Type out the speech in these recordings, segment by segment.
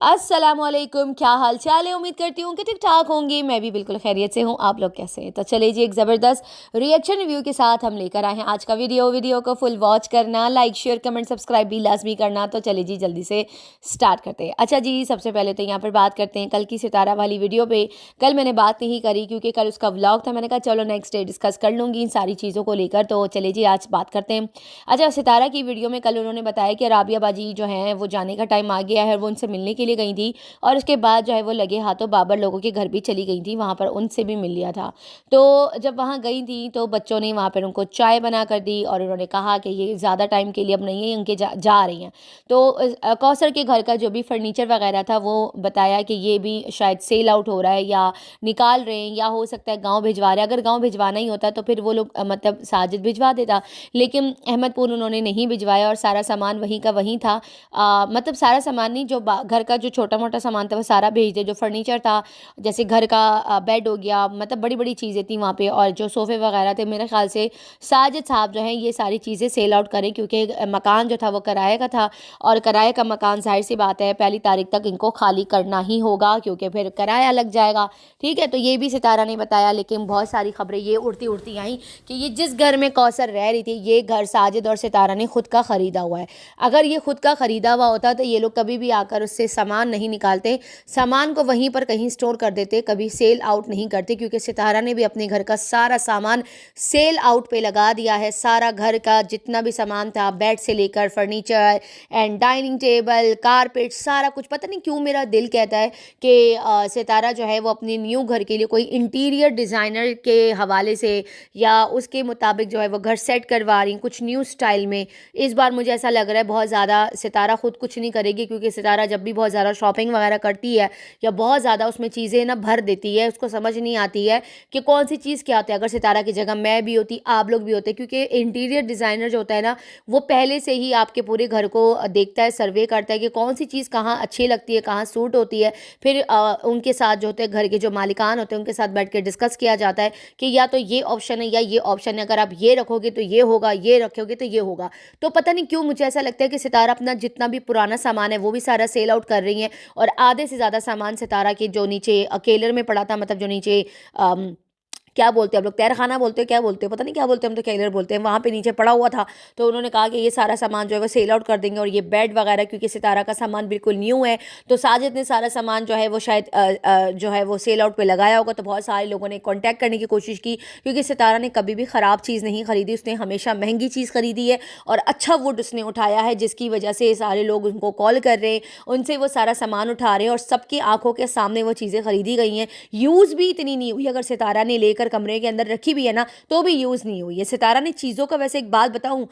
अस्सलामुअलैकुम, क्या हाल चाल है। उम्मीद करती हूँ कि ठीक ठाक होंगे। मैं भी बिल्कुल खैरियत से हूँ। आप लोग कैसे हैं? तो चलिए जी, एक ज़बरदस्त रिएक्शन रिव्यू के साथ हम लेकर आए हैं आज का वीडियो को फुल वॉच करना, लाइक शेयर कमेंट सब्सक्राइब भी लाजमी करना। तो चलिए जी, जल्दी से स्टार्ट करते हैं। अच्छा जी, सबसे पहले तो यहाँ पर बात करते हैं कल की सितारा वाली वीडियो पे। कल मैंने बात नहीं करी क्योंकि कल उसका व्लॉग था। मैंने कहा चलो नेक्स्ट डे डिस्कस कर लूँगी इन सारी चीज़ों को लेकर। तो चलिए जी, आज बात करते हैं। अच्छा, सितारा की वीडियो में कल उन्होंने बताया कि राबिया बाजी जो हैं वो जाने का टाइम आ गया है, वो उनसे मिलने के लिए गई थी। और उसके बाद जो है वो लगे हाथों बाबर लोगों के घर भी चली गई थी, वहाँ पर उनसे भी मिल लिया था। तो जब वहाँ गई थी तो बच्चों ने वहाँ पर उनको चाय बना कर दी और उन्होंने कहा कि ये ज़्यादा टाइम के लिए अब नहीं है, उनके जा रही हैं। तो कौसर के घर का जो भी फर्नीचर वगैरह था वो बताया कि ये भी शायद सेल आउट हो रहा है या निकाल रहे हैं, या हो सकता है गाँव भिजवा रहे हैं। अगर गाँव भिजवाना ही होता तो फिर वो लोग मतलब साजिद भिजवा देता, लेकिन अहमदपुर उन्होंने नहीं भिजवाया और सारा सामान वहीं का वहीं था। मतलब सारा सामान नहीं, जो घर का जो छोटा मोटा सामान था वो सारा भेज दे। जो फर्नीचर था, जैसे घर का बेड हो गया, मतलब बड़ी बड़ी चीज़ें थी वहाँ पे, और जो सोफ़े वगैरह थे, मेरे ख्याल से साजिद साहब जो हैं ये सारी चीज़ें सेल आउट करें, क्योंकि मकान जो था वो किराए का था। और किराए का मकान जाहिर सी बात है पहली तारीख तक इनको खाली करना ही होगा, क्योंकि फिर किराया लग जाएगा। ठीक है, तो ये भी सितारा ने बताया। लेकिन बहुत सारी खबरें ये उड़ती उड़ती आई कि ये जिस घर में कौसर रह रही थी, ये घर साजिद और सितारा ने खुद का ख़रीदा हुआ है। अगर ये खुद का ख़रीदा हुआ होता तो ये लोग कभी भी आकर उससे सामान नहीं निकालते, सामान को वहीं पर कहीं स्टोर कर देते, कभी सेल आउट नहीं करते। क्योंकि सितारा ने भी अपने घर का सारा सामान सेल आउट पे लगा दिया है। सारा घर का जितना भी सामान था, बेड से लेकर furniture and dining table, carpet, सारा कुछ। पता नहीं क्यों मेरा दिल कहता है कि सितारा जो है वो अपने न्यू घर के लिए कोई इंटीरियर डिज़ाइनर के हवाले से या उसके मुताबिक जो है वो घर सेट करवा रही कुछ न्यू स्टाइल में। इस बार मुझे ऐसा लग रहा है बहुत ज़्यादा सितारा खुद कुछ नहीं करेगी, क्योंकि सितारा जब भी बहुत ज़्यादा शॉपिंग वगैरह करती है या बहुत ज़्यादा उसमें चीज़ें ना भर देती है, उसको समझ नहीं आती है कि कौन सी चीज़ क्या होता है। अगर सितारा की जगह मैं भी होती, आप लोग भी होते, क्योंकि इंटीरियर डिज़ाइनर जो होता है ना, वो पहले से ही आपके पूरे घर को देखता है, सर्वे करता है कि कौन सी चीज़ कहाँ अच्छी लगती है, कहाँ सूट होती है। फिर उनके साथ जो होते हैं, घर के जो मालिकान होते हैं, उनके साथ बैठ के डिस्कस किया जाता है कि या तो ये ऑप्शन है या ये ऑप्शन है, अगर आप ये रखोगे तो ये होगा, ये रखोगे तो ये होगा। तो पता नहीं क्यों मुझे ऐसा लगता है कि सितारा अपना जितना भी पुराना सामान है वो भी सारा सेल आउट कर रही है, और आधे से ज़्यादा सामान सितारा के जो नीचे अकेलर में पड़ा था, मतलब जो नीचे क्या बोलते हैं आप लोग, तहखाना बोलते हैं, क्या बोलते हैं पता नहीं क्या बोलते हैं, हम तो केलर बोलते हैं, वहाँ पे नीचे पड़ा हुआ था। तो उन्होंने कहा कि ये सारा सामान जो है वो सेल आउट कर देंगे, और ये बेड वगैरह, क्योंकि सितारा का सामान बिल्कुल न्यू है, तो साजिद ने सारा सामान जो है वो शायद जो है वो सेल आउट पे लगाया होगा। तो बहुत सारे लोगों ने कॉन्टैक्ट करने की कोशिश की, क्योंकि सितारा ने कभी भी ख़राब चीज़ नहीं खरीदी, उसने हमेशा महंगी चीज़ खरीदी है और अच्छा वुड उसने उठाया है, जिसकी वजह से सारे लोग उनको कॉल कर रहे हैं, उनसे वो सारा सामान उठा रहे हैं, और सबकी आंखों के सामने वो चीज़ें खरीदी गई हैं। यूज़ भी इतनी नहीं हुई, अगर सितारा ने लेकर कमरे के अंदर रखी भी है ना, तो भी यूज़ नहीं हुई है। सितारा ने चीज़ों का, वैसे एक बात बताऊँ,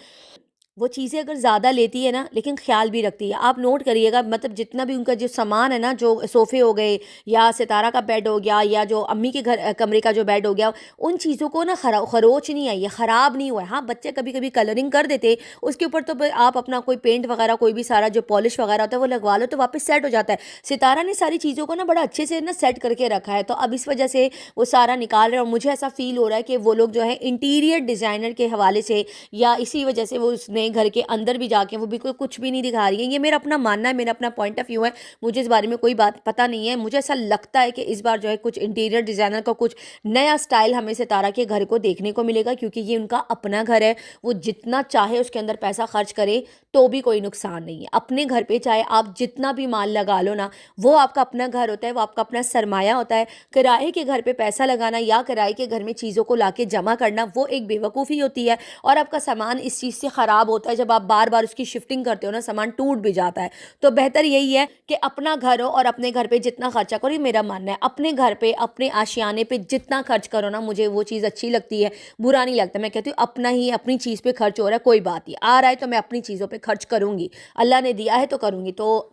वो चीज़ें अगर ज़्यादा लेती है ना, लेकिन ख्याल भी रखती है। आप नोट करिएगा, मतलब जितना भी उनका जो सामान है ना, जो सोफ़े हो गए या सितारा का बेड हो गया या जो अम्मी के घर कमरे का जो बेड हो गया, उन चीज़ों को ना खरोच नहीं आई है, ख़राब नहीं हुआ है। हाँ, बच्चे कभी कभी कलरिंग कर देते, उसके ऊपर तो आप अपना कोई पेंट वगैरह, कोई भी सारा जो पॉलिश वगैरह होता है वो लगवा लो, तो वापस सेट हो जाता है। सितारा ने सारी चीज़ों को ना बड़ा अच्छे से ना सेट करके रखा है, तो अब इस वजह से वो सारा निकाल रहे हैं। और मुझे ऐसा फील हो रहा है कि वो लोग जो है इंटीरियर डिज़ाइनर के हवाले से, या इसी वजह से वो उसने घर के अंदर भी जाके वो बिल्कुल कुछ भी नहीं दिखा रही है। ये मेरा अपना मानना है, मेरा अपना पॉइंट ऑफ व्यू है, मुझे इस बारे में कोई बात पता नहीं है। मुझे ऐसा लगता है कि इस बार जो है कुछ इंटीरियर डिज़ाइनर का कुछ नया स्टाइल हमें सितारा के घर को देखने को मिलेगा, क्योंकि ये उनका अपना घर है। वो जितना चाहे उसके अंदर पैसा खर्च करे तो भी कोई नुकसान नहीं है। अपने घर पे चाहे आप जितना भी माल लगा लो ना, वो आपका अपना घर होता है, वो आपका अपना सरमाया होता है। किराए के घर पे पैसा लगाना या किराए के घर में चीज़ों को लाके जमा करना, वो एक बेवकूफ़ी होती है, और आपका सामान इस चीज़ से ख़राब होता है। जब आप बार बार उसकी शिफ्टिंग करते हो ना, सामान टूट भी जाता है। तो बेहतर यही है कि अपना घर हो और अपने घर पे जितना खर्चा करो, ये मेरा मानना है। अपने घर पे, अपने आशियाने पे जितना खर्च करो ना, मुझे वो चीज़ अच्छी लगती है, बुरा नहीं लगता। मैं कहती हूँ अपना ही अपनी चीज़ पे खर्च हो रहा है, कोई बात नहीं, आ रहा है तो मैं अपनी चीज़ों पे खर्च करूँगी, अल्लाह ने दिया है तो करूँगी। तो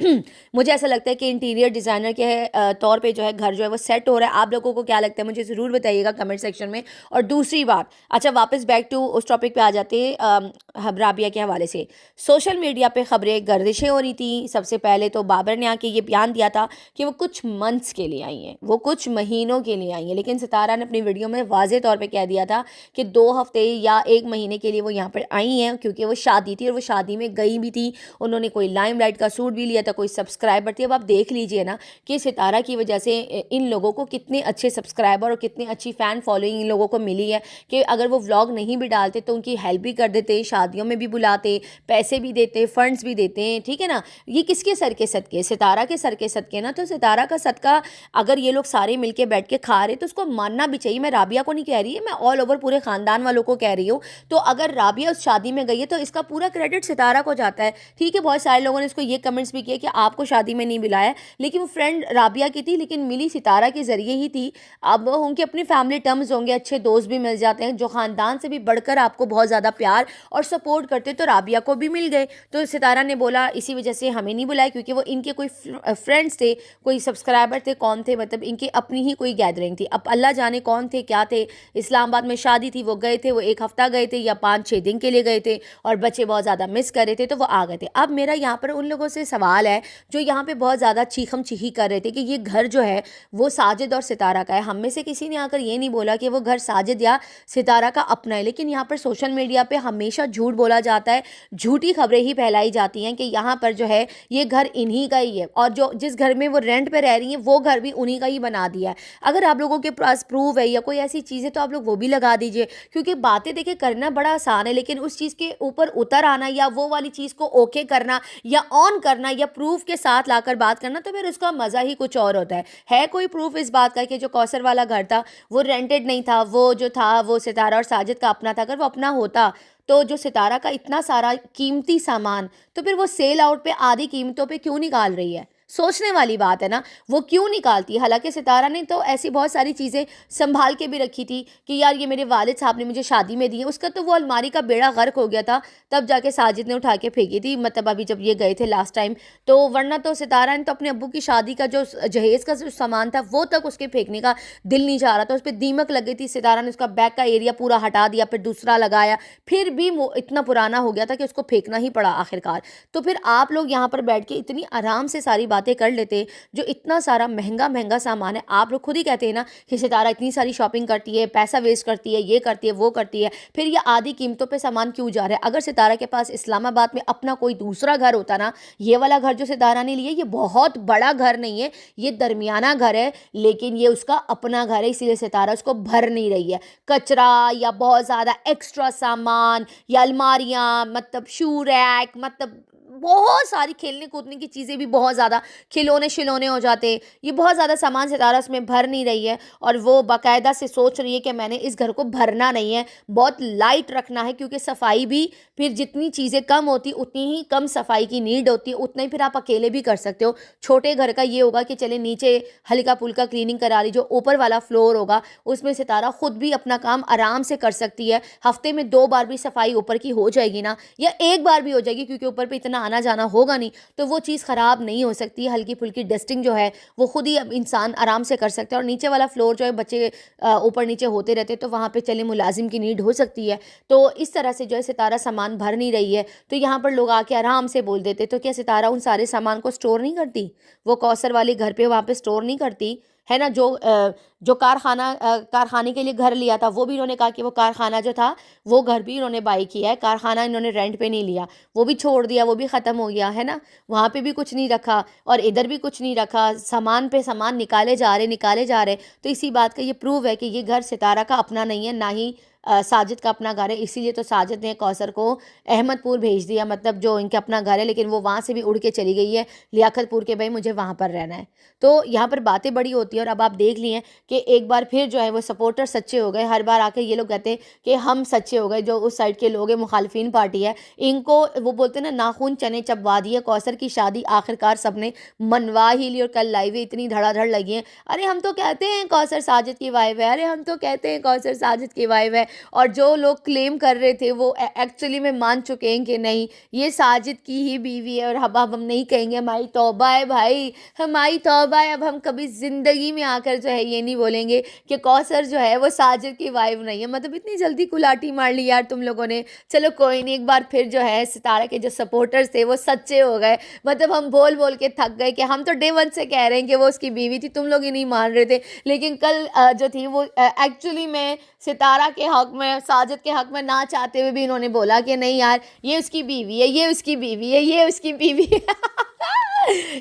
मुझे ऐसा लगता है कि इंटीरियर डिज़ाइनर के तौर पे जो है घर जो है वो सेट हो रहा है। आप लोगों को क्या लगता है मुझे ज़रूर बताइएगा कमेंट सेक्शन में। और दूसरी बात, अच्छा वापस बैक टू उस टॉपिक पे आ जाते हैं, राबिया के हवाले से सोशल मीडिया पे खबरें गर्दिशें हो रही थी। सबसे पहले तो बाबर ने आके ये बयान दिया था कि वो कुछ मंथ्स के लिए आई हैं, वो कुछ महीनों के लिए आई हैं, लेकिन सितारा ने अपनी वीडियो में वाज़ेह तौर पे कह दिया था कि 2 हफ्ते या 1 महीने के लिए वो यहाँ पर आई हैं, क्योंकि वो शादी थी और वो शादी में गई भी थी। उन्होंने कोई लाइमलाइट का सूट भी लिया था, कोई सब्सक्राइबर थी। अब आप देख लीजिए ना कि सितारा की वजह से इन लोगों को कितने अच्छे सब्सक्राइबर और कितनी अच्छी फ़ैन फॉलोइंग इन लोगों को मिली है कि अगर वो व्लॉग नहीं भी डालते तो उनकी हेल्प भी कर देते, शादियों में भी बुलाते, पैसे भी देते, फंड्स भी देते हैं, ठीक है ना। ये किसके सर के सदके? सितारा के सर के सदके ना। तो सितारा का सदका अगर ये लोग सारे मिलके बैठ के खा रहे तो उसको मानना भी चाहिए। मैं राबिया को नहीं कह रही है, मैं ऑल ओवर पूरे ख़ानदान वालों को कह रही हूँ। तो अगर राबिया उस शादी में गई है तो इसका पूरा क्रेडिट सितारा को जाता है, ठीक है। बहुत सारे लोगों ने इसको ये कमेंट्स भी किए कि आपको शादी में नहीं बुलाया, लेकिन वो फ्रेंड राबिया की थी, लेकिन मिली सितारा के ज़रिए ही थी। अब उनके अपनी फैमिली टर्म्स होंगे, अच्छे दोस्त भी मिल जाते हैं जो ख़ानदान से भी बढ़कर आपको बहुत ज़्यादा प्यार और सपोर्ट करते, तो राबिया को भी मिल गए। तो सितारा ने बोला इसी वजह से हमें नहीं बुलाया, क्योंकि वो इनके कोई फ्रेंड्स थे, कोई सब्सक्राइबर थे, कौन थे, मतलब इनकी अपनी ही कोई गैदरिंग थी। अब अल्लाह जाने कौन थे, क्या थे। इस्लामाबाद में शादी थी, वो गए थे, वो 1 हफ्ता गए थे या 5-6 दिन के लिए गए थे, और बच्चे बहुत ज़्यादा मिस कर रहे थे तो वो आ गए थे। अब मेरा यहाँ पर उन लोगों से सवाल है जो यहाँ पे बहुत ज़्यादा चीखम चीखी कर रहे थे कि ये घर जो है वो साजिद और सितारा का है। हम में से किसी ने आकर ये नहीं बोला कि वो घर साजिद या सितारा का अपना है, लेकिन यहाँ पर सोशल मीडिया पे हमेशा झूठ बोला जाता है, झूठी खबरें ही फैलाई जाती हैं कि यहाँ पर जो है ये घर इन्हीं का ही है, और जो जिस घर में वो रेंट पे रह रही हैं वो घर भी उन्हीं का ही बना दिया है। अगर आप लोगों के पास प्रूफ है या कोई ऐसी चीज़ है तो आप लोग वो भी लगा दीजिए, क्योंकि बातें देखिए करना बड़ा आसान है, लेकिन उस चीज़ के ऊपर उतर आना या वो वाली चीज़ को ओके करना या ऑन करना या प्रूफ के साथ लाकर बात करना, तो फिर उसका मज़ा ही कुछ और होता है कोई प्रूफ इस बात का कि जो कौसर वाला घर था वो रेंटेड नहीं था, वो जो था वो सितारा और साजिद का अपना था। अगर वो अपना होता तो जो सितारा का इतना सारा कीमती सामान, तो फिर वो सेल आउट पे आधी कीमतों पे क्यों निकाल रही है? सोचने वाली बात है ना, वो क्यों निकालती। हालांकि सितारा ने तो ऐसी बहुत सारी चीज़ें संभाल के भी रखी थी कि यार ये मेरे वालिद साहब ने मुझे शादी में दी है। उसका तो वो अलमारी का बेड़ा गर्क हो गया था, तब जाके साजिद ने उठा के फेंकी थी, मतलब अभी जब ये गए थे लास्ट टाइम। तो वरना तो सितारा ने तो अपने अब्बू की शादी का जो जहेज़ का जो सामान था वो तक उसके फेंकने का दिल नहीं चाह रहा था। उस पर दीमक लग गई थी, सितारा ने उसका बैक का एरिया पूरा हटा दिया, फिर दूसरा लगाया, फिर भी वो इतना पुराना हो गया था कि उसको फेंकना ही पड़ा आखिरकार। तो फिर आप लोग यहाँ पर बैठ के इतनी आराम से सारी बातें कर लेते, जो इतना सारा महंगा महंगा सामान है। आप लोग खुद ही कहते हैं ना कि सितारा इतनी सारी शॉपिंग करती है, पैसा वेस्ट करती है, ये करती है, वो करती है, फिर ये आधी कीमतों पे सामान क्यों जा रहा है? अगर सितारा के पास इस्लामाबाद में अपना कोई दूसरा घर होता ना, ये वाला घर जो सितारा ने लिया ये बहुत बड़ा घर नहीं है, ये दरमियाना घर है, लेकिन ये उसका अपना घर है, इसीलिए सितारा उसको भर नहीं रही है। कचरा या बहुत ज़्यादा एक्स्ट्रा सामान या अलमारियाँ, मतलब शू रैक, मतलब बहुत सारी खेलने कूदने की चीज़ें भी बहुत ज़्यादा, खिलौने शिलौने हो जाते, ये बहुत ज़्यादा सामान सितारा उसमें भर नहीं रही है। और वो बाकायदा से सोच रही है कि मैंने इस घर को भरना नहीं है, बहुत लाइट रखना है, क्योंकि सफाई भी फिर जितनी चीज़ें कम होती उतनी ही कम सफाई की नीड होती है, उतना ही फिर आप अकेले भी कर सकते हो। छोटे घर का ये होगा कि चले नीचे हल्का फुल्का क्लीनिंग करा ली, जो ऊपर वाला फ्लोर होगा उसमें सितारा खुद भी अपना काम आराम से कर सकती है। हफ्ते में 2 बार भी सफाई ऊपर की हो जाएगी ना, या 1 बार भी हो जाएगी, क्योंकि ऊपर पे इतना आना जाना होगा नहीं, तो वो चीज़ ख़राब नहीं हो सकती। हल्की फुल्की डस्टिंग जो है वो खुद ही इंसान आराम से कर सकते हैं। और नीचे वाला फ्लोर जो है बच्चे ऊपर नीचे होते रहते हैं, तो वहाँ पे चले मुलाजिम की नीड हो सकती है। तो इस तरह से जो है सितारा सामान भर नहीं रही है, तो यहाँ पर लोग आके आराम से बोल देते, तो क्या सितारा उन सारे सामान को स्टोर नहीं करती? वो कौसर वाले घर पे वहाँ पे स्टोर नहीं करती है ना? जो कारखाने के लिए घर लिया था वो भी इन्होंने कहा कि वो कारखाना जो था वो घर भी इन्होंने बाई किया है, कारखाना इन्होंने रेंट पे नहीं लिया, वो भी छोड़ दिया, वो भी ख़त्म हो गया है ना। वहाँ पे भी कुछ नहीं रखा और इधर भी कुछ नहीं रखा, सामान पे सामान निकाले जा रहे। तो इसी बात का ये प्रूव है कि ये घर सितारा का अपना नहीं है, ना ही साजिद का अपना घर है। इसीलिए तो साजिद ने कौसर को अहमदपुर भेज दिया, मतलब जो इनके अपना घर है, लेकिन वो वहाँ से भी उड़ के चली गई है लियाकतपुर के, भाई मुझे वहाँ पर रहना है। तो यहाँ पर बातें बड़ी होती है। और अब आप देख लिए कि एक बार फिर जो है वो सपोर्टर सच्चे हो गए। हर बार आकर ये लोग कहते हैं कि हम सच्चे हो गए, जो उस साइड के लोग हैं, मुखालफिन पार्टी है, इनको वो बोलते हैं ना नाखून चने चबवा दिए। कौसर की शादी आखिरकार सबने मनवा ही ली, और कल लाइवें इतनी धड़ाधड़ लगी हैं, अरे हम तो कहते हैं कौसर साजिद की वाइफ है, अरे हम तो कहते हैं कौसर साजिद की वाइफ है, और जो लोग क्लेम कर रहे थे वो एक्चुअली में मान चुके हैं कि नहीं ये साजिद की ही बीवी है। और अब हम नहीं कहेंगे हमारी तौबा है भाई, हमारी तौबा है, अब हम कभी ज़िंदगी में आकर जो है ये नहीं बोलेंगे कि कौसर जो है वो साजिद की वाइफ नहीं है। मतलब इतनी जल्दी कुलाटी मार ली यार तुम लोगों ने। चलो कोई नहीं, एक बार फिर जो है सितारा के जो सपोर्टर्स थे वो सच्चे हो गए। मतलब हम बोल बोल के थक गए कि हम तो डे वन से कह रहे हैं कि वो उसकी बीवी थी, तुम लोग ही नहीं मान रहे थे। लेकिन कल जो थी वो एक्चुअली में सितारा के हक में, साजिद के हक में ना चाहते हुए भी इन्होंने बोला कि नहीं यार ये उसकी बीवी है, ये उसकी बीवी है, ये उसकी बीवी है।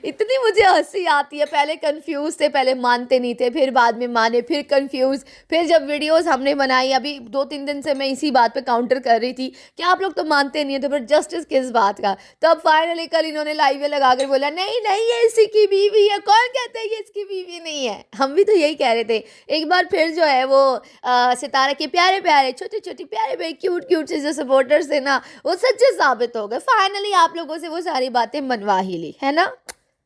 इतनी मुझे हंसी आती है। पहले कंफ्यूज थे, पहले मानते नहीं थे, फिर बाद में माने, फिर कंफ्यूज, फिर जब वीडियोस हमने बनाई, अभी 2-3 दिन से मैं इसी बात पे काउंटर कर रही थी कि आप लोग तो मानते नहीं हो, तो फिर जस्टिस किस बात का। तो अब फाइनली कल इन्होंने लाइव में लगा कर बोला नहीं नहीं ये इसी की बीवी है। कौन कहता है ये इसकी बीवी नहीं है? हम भी तो यही कह रहे थे। एक बार फिर जो है वो सितारा के प्यारे प्यारे छोटे छोटे प्यारे प्यारे क्यूट क्यूट से जो सपोर्टर्स थे ना वो सच्चे साबित हो गए। फाइनली आप लोगों से वो सारी बातें मनवा ही ली है ना।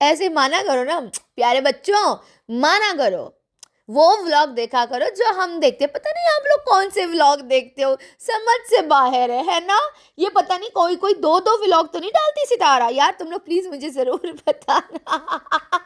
ऐसे माना करो ना प्यारे बच्चों, माना करो, वो व्लॉग देखा करो जो हम देखते हैं। पता नहीं आप लोग कौन से व्लॉग देखते हो, समझ से बाहर है ना। ये पता नहीं कोई कोई 2-2 व्लॉग तो नहीं डालती सितारा यार। तुम लोग प्लीज़ मुझे ज़रूर बताना।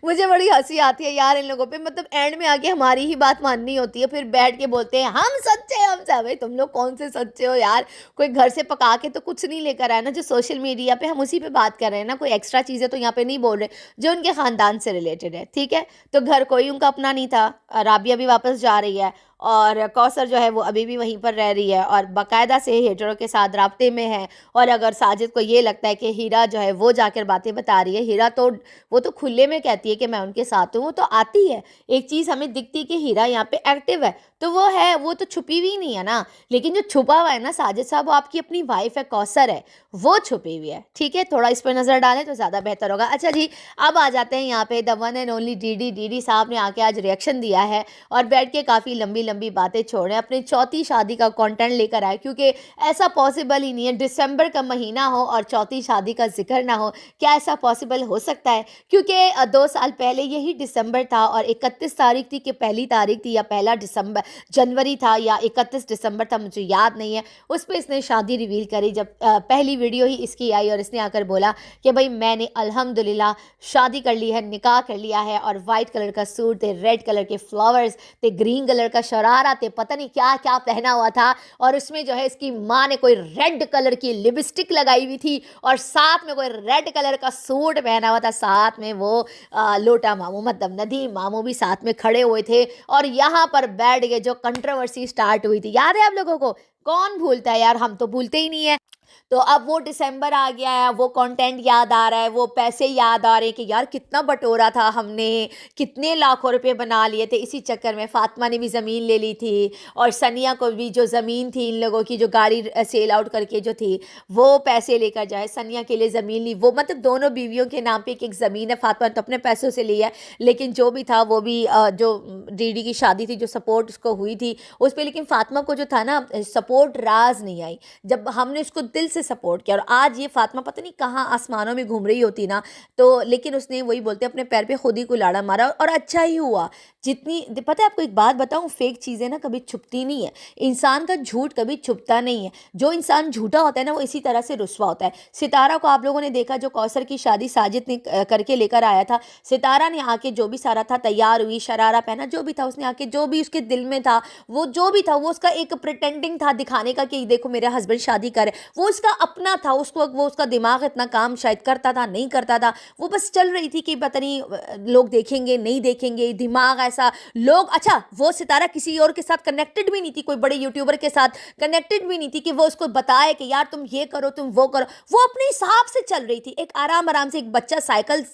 मुझे बड़ी हंसी आती है यार इन लोगों पे। मतलब एंड में आके हमारी ही बात माननी होती है, फिर बैठ के बोलते हैं हम सच्चे, हम सब। भाई तुम लोग कौन से सच्चे हो यार? कोई घर से पका के तो कुछ नहीं लेकर आया ना जो सोशल मीडिया पे हम उसी पे बात कर रहे हैं ना। कोई एक्स्ट्रा चीज़ें तो यहाँ पे नहीं बोल रहे जो उनके ख़ानदान से रिलेटेड है, ठीक है। तो घर कोई उनका अपना नहीं था। राबिया भी वापस जा रही है और कौसर जो है वो अभी भी वहीं पर रह रही है और बाकायदा से हेटरों के साथ राब्ते में है। और अगर साजिद को ये लगता है कि हीरा जो है वो जाकर बातें बता रही है, हीरा तो वो तो खुले में कहती है कि मैं उनके साथ हूँ, वो तो आती है। एक चीज़ हमें दिखती है कि हीरा यहाँ पे एक्टिव है तो वो है, वो तो छुपी हुई नहीं है ना। लेकिन जो छुपा हुआ है ना साजिद साहब, वो आपकी अपनी वाइफ है कौसर है, वो छुपी हुई है, ठीक है। थोड़ा इस पर नज़र डालें तो ज़्यादा बेहतर होगा। अच्छा जी, अब आ जाते हैं यहाँ पे the one and only DD साहब ने आके आज रिएक्शन दिया है और बैठ के काफ़ी लंबी लंबी बातें छोड़े, अपनी चौथी शादी का कंटेंट लेकर आए। क्योंकि ऐसा पॉसिबल ही नहीं है, दिसंबर का महीना हो और चौथी शादी का जिक्र ना हो। क्या ऐसा पॉसिबल हो सकता है? क्योंकि 2 साल पहले यही दिसंबर था और 31 तारीख थी कि पहली तारीख थी या पहला जनवरी था या 31 दिसंबर था, मुझे याद नहीं है। उस पर इसने शादी रिवील करी जब पहली वीडियो ही इसकी आई और इसने आकर बोला कि भाई मैंने अल्हम्दुलिल्लाह शादी कर ली है, निकाह कर लिया है। और वाइट कलर का सूट थे, रेड कलर के फ्लावर्स थे, ग्रीन कलर का शरारा थे, पता नहीं क्या क्या पहना हुआ था। और उसमें जो है इसकी माँ ने कोई रेड कलर की लिपस्टिक लगाई हुई थी और साथ में कोई रेड कलर का सूट पहना हुआ था। साथ में वो लोटा मामू मतलब नदीम मामू भी साथ में खड़े हुए थे और यहाँ पर बैठ के जो कंट्रोवर्सी स्टार्ट हुई थी, याद है आप लोगों को? कौन भूलता है यार, हम तो भूलते ही नहीं है। तो अब वो दिसंबर आ गया है, वो कंटेंट याद आ रहा है, वो पैसे याद आ रहे हैं कि यार कितना बटोरा था हमने, कितने लाखों रुपए बना लिए थे। इसी चक्कर में फातिमा ने भी ज़मीन ले ली थी और सनिया को भी जो ज़मीन थी इन लोगों की, जो गाड़ी सेल आउट करके जो थी वो पैसे लेकर जाए, सनिया के लिए ज़मीन ली। वो मतलब दोनों बीवियों के नाम पे एक ज़मीन है। फातिमा ने तो अपने पैसों से ली है, लेकिन जो भी था वो भी जो डीडी की शादी थी, जो सपोर्ट उसको हुई थी उस पर, लेकिन फातिमा को जो था ना सपोर्ट राज नहीं आई जब हमने उसको दिल से सपोर्ट किया। और आज ये फातिमा पता नहीं कहाँ आसमानों में घूम रही होती ना, तो लेकिन उसने वही बोलते अपने पैर पे खुद ही कुल्हाड़ा मारा और अच्छा ही हुआ। जितनी पता है आपको एक बात बताऊं, फेक चीज़ें ना कभी छुपती नहीं है, इंसान का झूठ कभी छुपता नहीं है। जो इंसान झूठा होता है ना वो इसी तरह से रुस्वा होता है। सितारा को आप लोगों ने देखा, जो कौसर की शादी साजिद ने करके लेकर आया था, सितारा ने आके जो भी सारा था तैयार हुई, शरारा पहना, जो भी था उसने आके जो भी उसके दिल में था वो जो भी था वो उसका एक प्रिटेंडिंग था दिखाने का कि देखो मेरा हस्बैंड शादी करे, वो उसका अपना था। उसको वो उसका दिमाग इतना काम शायद करता था नहीं करता था, वो बस चल रही थी कि पता नहीं लोग देखेंगे नहीं देखेंगे, दिमाग ऐसा लोग। अच्छा वो सितारा किसी और के साथ कनेक्टेड भी नहीं थी, कोई बड़े यूट्यूबर के साथ कनेक्टेड भी नहीं थी कि वो उसको बताए कि यार तुम ये करो तुम वो करो। वो अपने हिसाब से चल रही थी, एक आराम आराम से। एक बच्चा साइकिल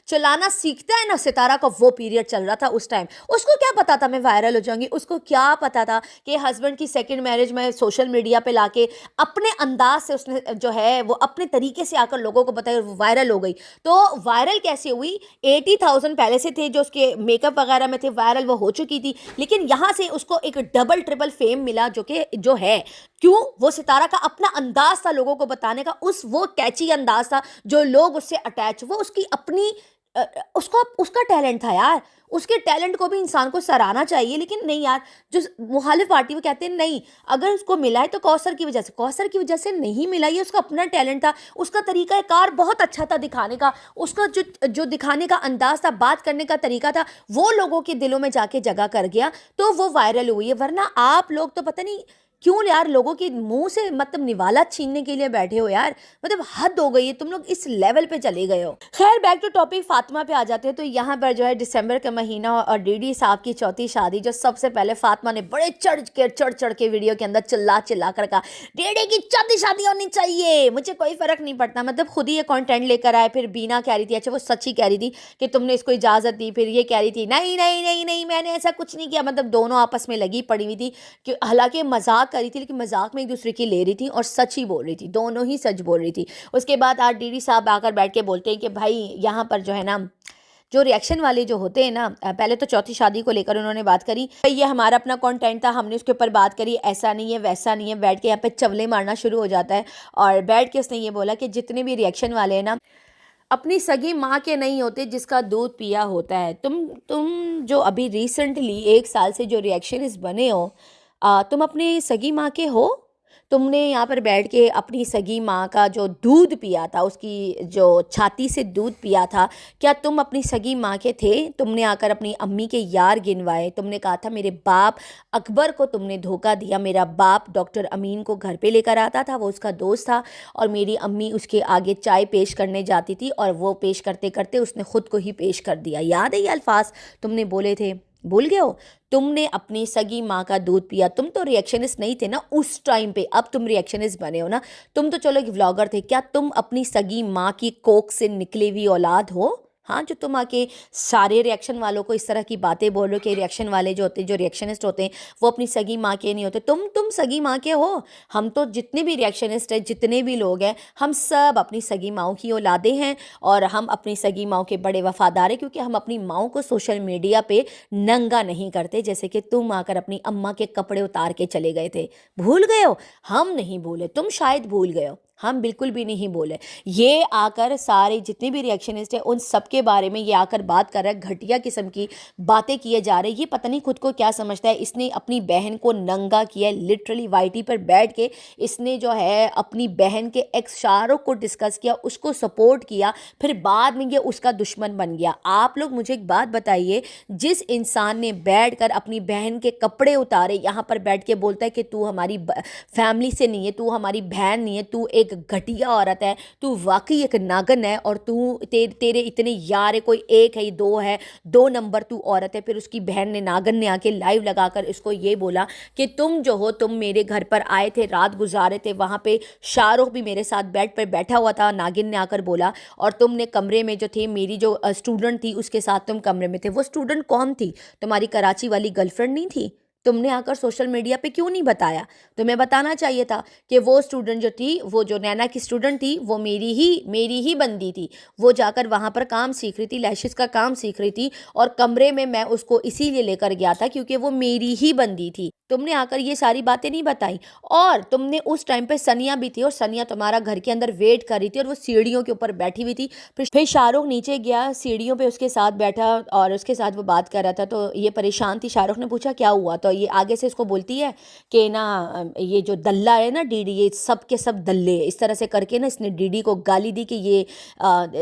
चलाना सीखता है ना, सितारा का वो पीरियड चल रहा था उस टाइम। उसको क्या पता था मैं वायरल हो जाऊंगी, उसको क्या पता था कि हस्बैंड की सेकंड मैरिज में सोशल मीडिया पे लाके अपने अंदाज से उसने जो है वो अपने तरीके से आकर लोगों को बताया, वो वायरल हो गई। तो वायरल कैसे हुई? 80,000 पहले से थे जो उसके मेकअप वगैरह में थे, वायरल वो हो चुकी थी, लेकिन यहाँ से उसको एक डबल ट्रिपल फेम मिला जो है क्यों? वो सितारा का अपना अंदाज था लोगों को बताने का, वो कैची अंदाज था जो लोग उससे अटैच, वो उसकी अपनी उसको उसका टैलेंट था यार, उसके टैलेंट को भी इंसान को सराहना चाहिए। लेकिन नहीं यार, जो मुखालिफ पार्टी वो कहते हैं नहीं, अगर उसको मिला है तो कौसर की वजह से नहीं मिला, ये उसका अपना टैलेंट था, उसका तरीका कार बहुत अच्छा था दिखाने का, उसका जो जो दिखाने का अंदाज था, बात करने का तरीका था, वो लोगों के दिलों में जाके जगह कर गया, तो वो वायरल हुई है। वरना आप लोग तो पता नहीं क्यों यार लोगों के मुंह से मतलब निवाला छीनने के लिए बैठे हो यार, मतलब हद हो गई है, तुम लोग इस लेवल पे चले गए हो। खैर बैक टू टॉपिक, फातिमा पे आ जाते हैं। तो यहाँ पर जो है दिसंबर का महीना और डीडी साहब की चौथी शादी, जो सबसे पहले फातिमा ने बड़े चढ़ चढ़ के वीडियो के अंदर चिल्ला चिल्ला कर कहा डीडी की चौथी शादी होनी चाहिए, मुझे कोई फर्क नहीं पड़ता, मतलब खुद ही ये कंटेंट लेकर आए। फिर बीना कह रही थी, अच्छा वो सच्ची कह रही थी कि तुमने इसको इजाजत दी, फिर ये कह रही थी नहीं नहीं नहीं नहीं मैंने ऐसा कुछ नहीं किया, मतलब दोनों आपस में लगी पड़ी हुई थी कि हालांकि मजाक कर रही थी, लेकिन मजाक में एक दूसरे की ले रही थी और सच ही बोल रही थी, दोनों ही सच बोल रही थी। उसके बाद आज डीडी साहब आकर बैठ के बोलते हैं कि भाई यहाँ पर जो है ना, जो रिएक्शन वाले जो होते हैं ना, पहले तो चौथी शादी को लेकर उन्होंने बात करी, भाई ये हमारा अपना कंटेंट था, हमने उसके ऊपर बात करी, ऐसा नहीं है वैसा नहीं है, बैठ के यहाँ पे चवले मारना शुरू हो जाता है। और बैठ के उसने ये बोला कि जितने भी रिएक्शन वाले हैं ना, अपनी सगी माँ के नहीं होते जिसका दूध पिया होता है। तुम जो अभी रिसेंटली 1 साल से जो रिएक्शनिस्ट बने हो, तुम अपनी सगी माँ के हो? तुमने यहाँ पर बैठ के अपनी सगी माँ का जो दूध पिया था, उसकी जो छाती से दूध पिया था, क्या तुम अपनी सगी माँ के थे? तुमने आकर अपनी अम्मी के यार गिनवाए, तुमने कहा था मेरे बाप अकबर को तुमने धोखा दिया, मेरा बाप डॉक्टर अमीन को घर पे लेकर आता था, वो उसका दोस्त था, और मेरी अम्मी उसके आगे चाय पेश करने जाती थी और वो पेश करते करते उसने खुद को ही पेश कर दिया। याद है ये अल्फाज तुमने बोले थे? भूल गए हो? तुमने अपनी सगी माँ का दूध पिया। तुम तो रिएक्शनिस्ट नहीं थे ना उस टाइम पे, अब तुम रिएक्शनिस्ट बने हो ना। तुम तो चलो एक व्लॉगर थे, क्या तुम अपनी सगी माँ की कोख से निकली हुई औलाद हो? हाँ, जो तुम आके सारे रिएक्शन वालों को इस तरह की बातें बोल रहे हो कि रिएक्शन वाले जो होते हैं, जो रिएक्शनिस्ट होते हैं, वो अपनी सगी माँ के नहीं होते। तुम सगी माँ के हो। हम तो जितने भी रिएक्शनिस्ट हैं, जितने भी लोग हैं, हम सब अपनी सगी माँओं की औलादे हैं, और हम अपनी सगी माँओं के बड़े वफादार हैं, क्योंकि हम अपनी माँओं को सोशल मीडिया पे नंगा नहीं करते, जैसे कि तुम आकर अपनी अम्मा के कपड़े उतार के चले गए थे। भूल गए हो? हम नहीं भूले, तुम शायद भूल गए हो, हम बिल्कुल भी नहीं बोले। ये आकर सारे जितने भी रिएक्शनिस्ट हैं उन सब के बारे में ये आकर बात कर रहा है, घटिया किस्म की बातें किए जा रहे हैं। ये पता नहीं खुद को क्या समझता है। इसने अपनी बहन को नंगा किया, लिटरली वाईटी पर बैठ के इसने जो है अपनी बहन के एक्स शाहरुख को डिस्कस किया, उसको सपोर्ट किया, फिर बाद में ये उसका दुश्मन बन गया। आप लोग मुझे एक बात बताइए, जिस इंसान ने बैठ कर अपनी बहन के कपड़े उतारे, यहाँ पर बैठ के बोलता है कि तू हमारी फैमिली से नहीं है, तू हमारी बहन नहीं है, तू एक घटिया औरत है, तू वाकई एक नागन है, और तू तेरे इतने यार है, कोई एक है दो है, 2 नंबर तू औरत है। फिर उसकी बहन ने, नागन ने आके लाइव लगाकर इसको ये बोला कि तुम जो हो, तुम मेरे घर पर आए थे, रात गुजारे थे, वहाँ पे शाहरुख भी मेरे साथ बेड पर बैठा हुआ था, नागिन ने आकर बोला, और तुमने कमरे में जो थे, मेरी जो स्टूडेंट थी उसके साथ तुम कमरे में थे। वो स्टूडेंट कौन थी? तुम्हारी कराची वाली गर्लफ्रेंड नहीं थी? तुमने आकर सोशल मीडिया पे क्यों नहीं बताया? तुम्हें बताना चाहिए था कि वो स्टूडेंट जो थी, वो जो नैना की स्टूडेंट थी, वो मेरी ही बंदी थी। वो जाकर वहाँ पर काम सीख रही थी, लैशेस का काम सीख रही थी, और कमरे में मैं उसको इसीलिए लेकर गया था क्योंकि वो मेरी ही बंदी थी। तुमने आकर ये सारी बातें नहीं बताई। और तुमने उस टाइम पे सनिया भी थी, और सनिया तुम्हारा घर के अंदर वेट कर रही थी, और वो सीढ़ियों के ऊपर बैठी हुई थी। फिर शाहरुख नीचे गया, सीढ़ियों पे उसके साथ बैठा और उसके साथ वो बात कर रहा था, तो ये परेशान थी। शाहरुख ने पूछा क्या हुआ, तो ये आगे से इसको बोलती है कि ना ये जो दल्ला है ना डीडी, ये सब के सब दल्ले, इस तरह से करके ना इसने डीडी को गाली दी कि ये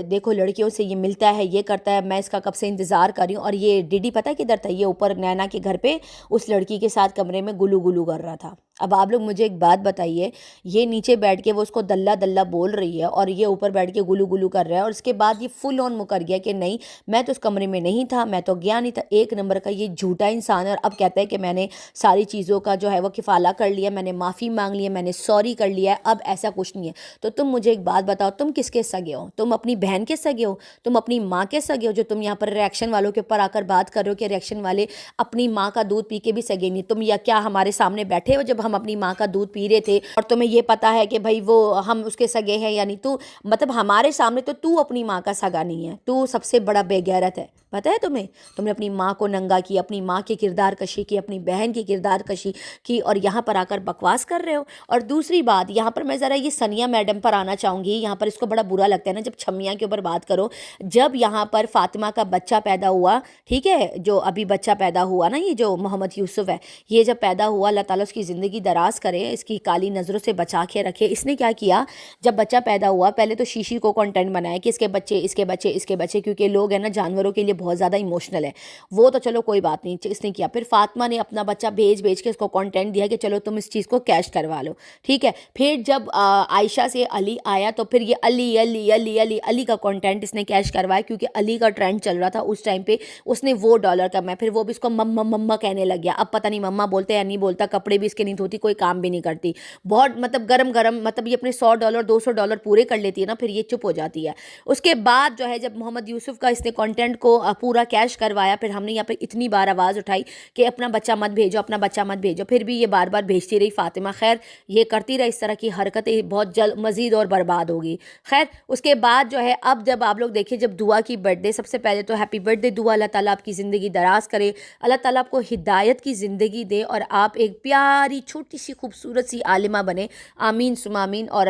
देखो लड़कियों से ये मिलता है, ये करता है, मैं इसका कब से इंतज़ार कर रही हूँ। और ये डीडी पता है किधर था? ये ऊपर नैना के घर पे उस लड़की के साथ कमरे में गुलू गुलू कर रहा था। अब आप लोग मुझे एक बात बताइए, ये नीचे बैठ के वो उसको दल्ला दल्ला बोल रही है, और ये ऊपर बैठ के गुलू गुलू कर रहा है, और उसके बाद ये फुल ऑन मुकर गया कि नहीं, मैं तो उस कमरे में नहीं था, मैं तो गया नहीं था। 1 नंबर का ये झूठा इंसान है। और अब कहता है कि मैंने सारी चीज़ों का जो है वो किफ़ाला कर लिया, मैंने माफ़ी मांग ली है, मैंने सॉरी कर लिया है, अब ऐसा कुछ नहीं है। तो तुम मुझे एक बात बताओ, तुम किसके सगे हो? तुम अपनी बहन के सगे हो? तुम अपनी माँ के सगे हो? जो तुम यहाँ पर रिएक्शन वालों के ऊपर आकर बात कर रहे हो कि रिएक्शन वाले अपनी माँ का दूध पी के भी सगे नहीं। तुम या क्या हमारे सामने बैठे हो जब हम अपनी माँ का दूध पी रहे थे, और तुम्हें ये पता है कि भाई वो हम उसके सगे हैं? यानी तू मतलब हमारे सामने तो तू अपनी माँ का सगा नहीं है, तू सबसे बड़ा बेगैरत है। पता है तुम्हें? तुमने अपनी माँ को नंगा किया, अपनी माँ की किरदार कशी की, अपनी बहन की किरदार कशी की, और यहाँ पर आकर बकवास कर रहे हो। और दूसरी बात, यहाँ पर मैं ज़रा ये सनिया मैडम पर आना चाहूँगी। यहाँ पर इसको बड़ा बुरा लगता है ना जब छमिया के ऊपर बात करो। जब यहाँ पर फातिमा का बच्चा पैदा हुआ, ठीक है, जो अभी बच्चा पैदा हुआ ना, ये जो मोहम्मद यूसुफ है, ये जब पैदा हुआ, अल्लाह ताला उसकी ज़िंदगी दराज करे, इसकी काली नज़रों से बचा के रखे। इसने क्या किया, जब बच्चा पैदा हुआ पहले तो शीशी को कंटेंट बनाया कि इसके बच्चे, इसके बच्चे, इसके बच्चे, क्योंकि लोग हैं ना जानवरों के लिए बहुत ज़्यादा इमोशनल है। वो तो चलो कोई बात नहीं, इसने किया। फिर फातिमा ने अपना बच्चा भेज भेज के इसको कंटेंट दिया कि चलो तुम इस चीज़ को कैश करवा लो, ठीक है। फिर जब आयशा से अली आया तो फिर ये अली अली अली अली अली का कंटेंट इसने कैश करवाया, क्योंकि अली का ट्रेंड चल रहा था उस टाइम पे। उसने वो डॉलर का, मैं फिर वो भी इसको मम्मा मम्मा कहने लग गया। अब पता नहीं मम्मा बोलते या नहीं बोलता, कपड़े भी इसके नहीं धोती, कोई काम भी नहीं करती, बहुत मतलब गरम गरम, मतलब ये अपने $100 $200 पूरे कर लेती है ना, फिर ये चुप हो जाती है। उसके बाद जो है जब मोहम्मद यूसुफ का इसने कंटेंट को पूरा कैश करवाया, फिर हमने यहाँ पे इतनी बार आवाज़ उठाई कि अपना बच्चा मत भेजो, अपना बच्चा मत भेजो, फिर भी ये बार बार भेजती रही फातिमा। खैर ये करती रही इस तरह की हरकतें, बहुत जल्द मज़ीद और बर्बाद होगी। खैर उसके बाद जो है, अब जब आप लोग देखिए, जब दुआ की बर्थडे, सबसे पहले तो हैप्पी बर्थडे दुआ, अल्लाह ताला आपकी ज़िंदगी दराज करे, अल्लाह ताला आपको हिदायत की ज़िंदगी दे और आप एक प्यारी छोटी सी खूबसूरत सी आलिमा बने, आमीन सुमामीन। और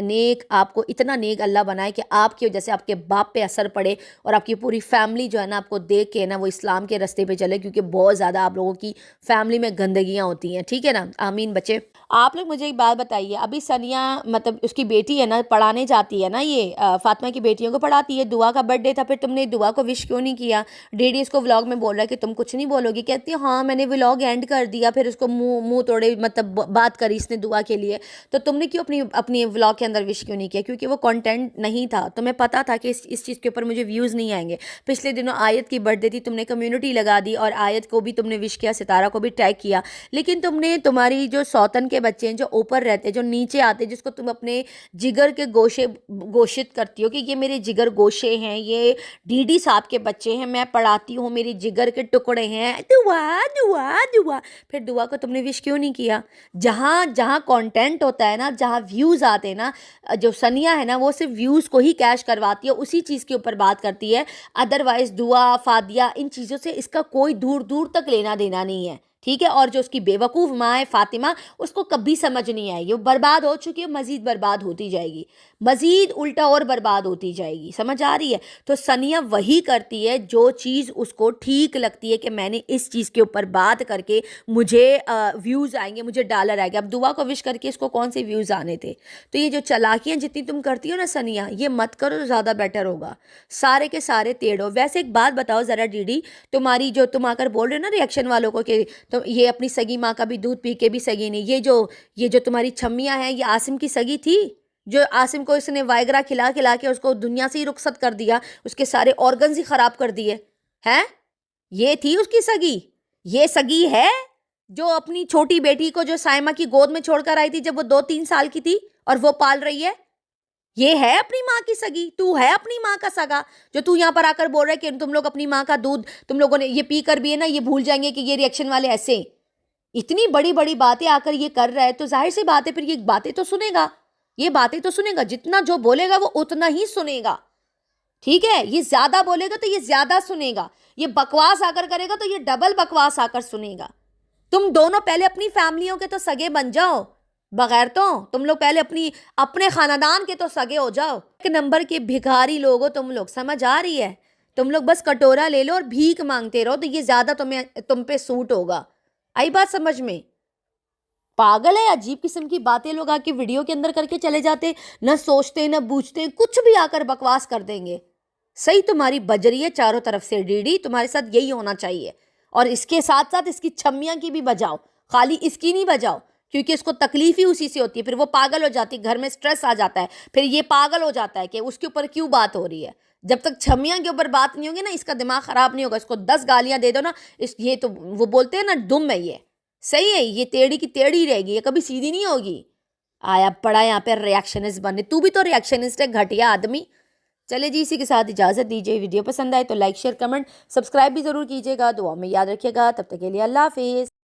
नेक, आपको इतना नेक अल्लाह बनाए कि आपकी वजह से आपके बाप पे असर पड़े और आपकी पूरी फैमिली जो है ना आपको देख के ना वो इस्लाम के रास्ते पे चले, क्योंकि बहुत ज़्यादा आप लोगों की फैमिली में गंदगियाँ होती हैं, ठीक है ना। आमीन बच्चे। आप लोग मुझे एक बात बताइए, अभी सनिया मतलब उसकी बेटी है ना, पढ़ाने जाती है ना, ये फातिमा की बेटियों को पढ़ाती है। दुआ का बर्थडे था, फिर तुमने दुआ को विश क्यों नहीं किया? डैडी इसको व्लॉग में बोल रहा है कि तुम कुछ नहीं बोलोगी, कहती है हाँ मैंने व्लॉग एंड कर दिया, फिर उसको मुंह तोड़े मतलब बात करी इसने दुआ के लिए। तो तुमने क्यों अपनी अपनी व्लॉग के अंदर विश क्यों नहीं किया? क्योंकि वो कंटेंट नहीं था, तुम्हें पता था कि इस चीज़ के ऊपर मुझे व्यूज़ नहीं आएंगे। पिछले दिनों आयत की बर्थडे थी, तुमने कम्युनिटी लगा दी और आयत को भी तुमने विश किया, सितारा को भी टैग किया, लेकिन तुमने, तुम्हारी जो सौतन के बच्चे हैं जो ऊपर रहते, जो नीचे आते, जिसको तुम अपने जिगर के गोशे घोषित करती हो कि ये मेरे जिगर गोशे हैं, ये डीडी साहब के बच्चे हैं, मैं पढ़ाती हूँ, मेरे जिगर के टुकड़े हैं, दुआ दुआ दुआ, फिर दुआ को तुमने विश क्यों नहीं किया? जहाँ जहाँ कंटेंट होता है ना, जहाँ व्यूज़ आते हैं ना, जो सनिया है ना वो सिर्फ व्यूज़ को ही कैश करवाती है, उसी चीज़ के ऊपर बात करती है। अदरवाइज़ दुआ फादिया इन चीज़ों से इसका कोई दूर दूर तक लेना देना नहीं है, ठीक है। और जो उसकी बेवकूफ़ माँ है फातिमा, उसको कभी समझ नहीं आएगी, वो बर्बाद हो चुकी है, मज़ीद बर्बाद होती जाएगी, मज़ीद उल्टा और बर्बाद होती जाएगी, समझ आ रही है? तो सनिया वही करती है जो चीज़ उसको ठीक लगती है कि मैंने इस चीज़ के ऊपर बात करके मुझे व्यूज़ आएंगे, मुझे डॉलर आएंगे। अब दुआ को विश करके इसको कौन से व्यूज़ आने थे? तो ये जो चालाकियाँ जितनी तुम करती हो ना सनिया, ये मत करो तो ज़्यादा बेटर होगा, सारे के सारे टेढ़ो। वैसे एक बात बताओ ज़रा डीडी, तुम्हारी जो तुम आकर बोल रहे हो ना रिएक्शन वालों को कि तो ये अपनी सगी माँ का भी दूध पी के भी सगी नहीं, ये जो तुम्हारी छम्मियाँ हैं, ये आसिम की सगी थी? जो आसिम को इसने वायग्रा खिला खिला के उसको दुनिया से ही रुखसत कर दिया, उसके सारे ऑर्गन्स ही खराब कर दिए हैं, ये थी उसकी सगी? ये सगी है जो अपनी छोटी बेटी को जो साइमा की गोद में छोड़कर आई थी जब वो 2-3 साल की थी और वो पाल रही है? ये है अपनी माँ की सगी? तू है अपनी माँ का सगा जो तू यहाँ पर आकर बोल रहा है कि तुम लोग अपनी माँ का दूध तुम लोगों ने ये पी कर भी है ना, ये भूल जाएंगे कि ये रिएक्शन वाले ऐसे। इतनी बड़ी बड़ी बातें आकर ये कर रहा है, तो जाहिर सी बात है फिर ये बातें तो सुनेगा, ये बातें तो सुनेगा, जितना जो बोलेगा वो उतना ही सुनेगा, ठीक है। ये ज्यादा बोलेगा तो ये ज्यादा सुनेगा, ये बकवास आकर करेगा तो ये डबल बकवास आकर सुनेगा। तुम दोनों पहले अपनी फैमिलियों के तो सगे बन जाओ, बगैर तो तुम लोग पहले अपने खानदान के तो सगे हो जाओ। एक नंबर के भिखारी लोग हो तुम लोग, समझ आ रही है? तुम लोग बस कटोरा ले लो और भीख मांगते रहो, तो ये ज्यादा तुम पे सूट होगा। आई बात समझ में? पागल है, अजीब किस्म की बातें लोग आके वीडियो के अंदर करके चले जाते, न सोचते न बूझते, कुछ भी आकर बकवास कर देंगे। सही तुम्हारी बजरी है चारों तरफ से डीडी, तुम्हारे साथ यही होना चाहिए। और इसके साथ साथ इसकी छम्मियाँ की भी बजाओ, खाली इसकी नहीं बजाओ, क्योंकि इसको तकलीफ ही उसी से होती है, फिर वो पागल हो जाती है, घर में स्ट्रेस आ जाता है, फिर ये पागल हो जाता है कि उसके ऊपर क्यों बात हो रही है। जब तक छम्मियाँ के ऊपर बात नहीं होगी ना, इसका दिमाग खराब नहीं होगा। इसको 10 गालियाँ दे दो ना, ये तो वो बोलते हैं ना दुम है, ये सही है, ये टेढ़ी की टेढ़ी रहेगी, ये कभी सीधी नहीं होगी। आया पड़ा यहाँ पे रिएक्शनिस्ट बनने, तू भी तो रिएक्शनिस्ट है, घटिया आदमी। चले जी, इसी के साथ इजाज़त दीजिए। वीडियो पसंद आए तो लाइक शेयर कमेंट सब्सक्राइब भी ज़रूर कीजिएगा, दुआ में याद रखिएगा। तब तक के लिए अल्लाह हाफिज़।